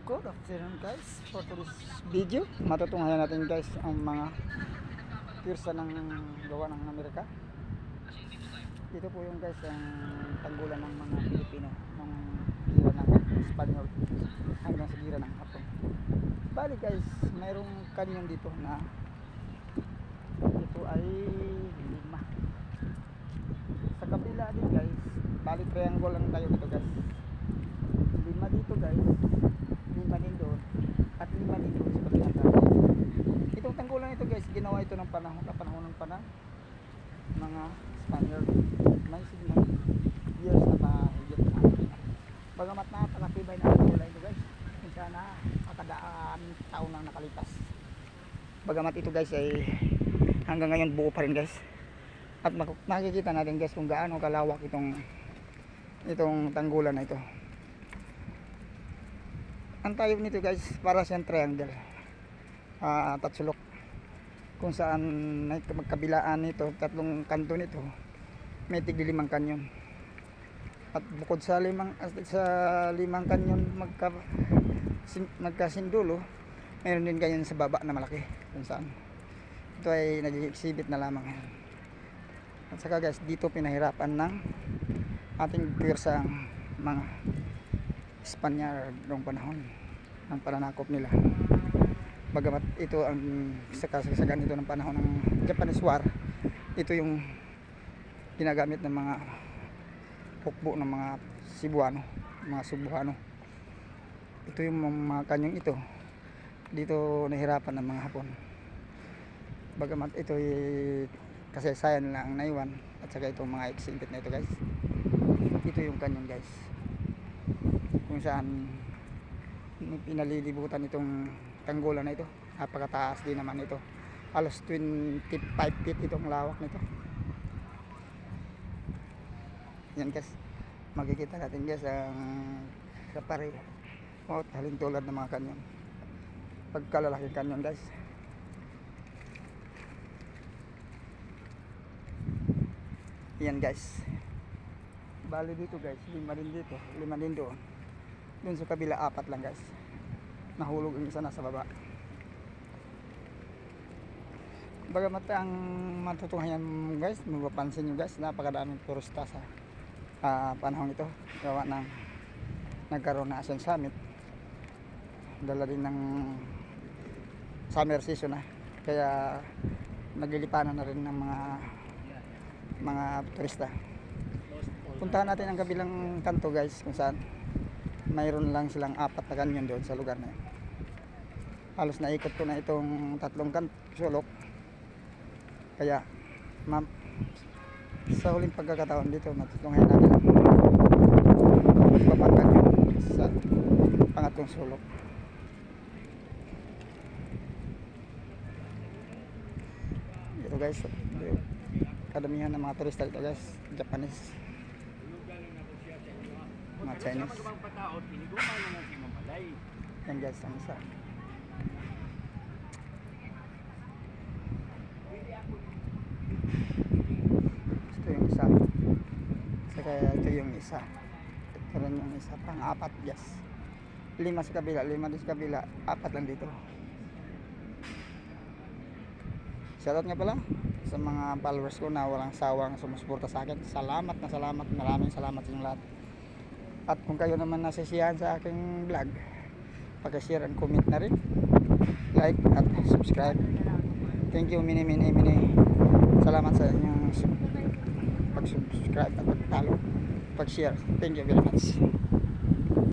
Good afternoon guys. For today's video, matutunghayan natin guys ang mga pirsa ng gawa ng Amerika. Ito po yung guys ang tanggulan ng mga Pilipino ng gira ng Espanyol hanggang sa gira ng Hapon. Bali guys, mayroong kanyon dito na ito ay 5. Sa kabila din guys, bali triangle lang tayo dito guys. 5 dito guys, 5 din doon, at 5 din doon sa kabilang kanto. Itong tanggulan ito guys, ginawa ito ng kapanahonan pa ng mga Spaniard. May signal years na mahigit na. Bagamat napakatibay na tanggulan ito guys, minsan na makadaan taon nang nakalipas. Bagamat ito guys ay hanggang ngayon buo pa rin guys. At makikita natin guys kung gaano kalawak itong tanggulan na ito. Ang tayo nito guys, para siyang triangle, tatsulok, kung saan magkabilaan nito, tatlong kanto nito, may tigli 5 kanyon. At bukod sa limang kanyon magkasindulo, mayroon din kanyon sa baba na malaki, kung saan ito ay nag-exhibit na lamang. At saka guys, dito pinahirapan ng ating pirsang mga Spanyard noong panahon ng pananakop nila. Bagamat ito ang kasagsagan ito ng panahon ng Japanese War, ito yung ginagamit ng mga hukbo ng mga Cebuano. Ito yung mga kanyong ito. Dito nahirapan ng mga Hapon. Bagamat ito ay kasaysayan lang naiwan, at saka itong mga exhibit na ito guys. Ito yung kanyong guys, kung saan pinalilibutan itong tanggulan na ito. Napakataas din naman ito, halos 25 feet itong lawak nito. Yan guys, makikita natin guys ang kapare o halin tulad ng mga kanyon, pagkalalaking kanyon guys. Yan guys, bali dito guys, 5 din dito, 5 din doon. Doon sa kabila 4 lang guys. Nahulog yung isa nasa baba. Bagamat ang matutunghayan guys, mapapansin nyo guys, napakadaming turista sa panahon ito. Gawa ng nagkaroon na Asian Summit. Dala din ng summer season na. Kaya naglilipanan na rin ng mga turista. Puntahan natin ang kabilang kanto guys, kung saan mayroon lang silang 4 na kanyon doon sa lugar na yun. Halos naikot ko na itong tatlong sulok. Kaya sa huling pagkakataon dito, matutunghayan natin ang ibang kanyon sa pangatlong sulok. Ito guys, kadamihan ng mga turista dito guys, Japanese, mga Chinese. Yan guys, ang isa. Ito yung isa. Saka ito yung isa. Ito rin yung isa, pang 4 guys. 5 sa kabila, 5 din sa kabila, 4 lang dito. Shoutout nga pala sa mga followers ko na walang sawang sumusuporta sa akin. Salamat na salamat, maraming salamat sa inyong lahat. At kung kayo naman nasisiyahan sa aking vlog, pag-share and comment na rin, like at subscribe. Thank you mini salamat sa inyong pag-subscribe at pag-follow, pag-share. Thank you very much.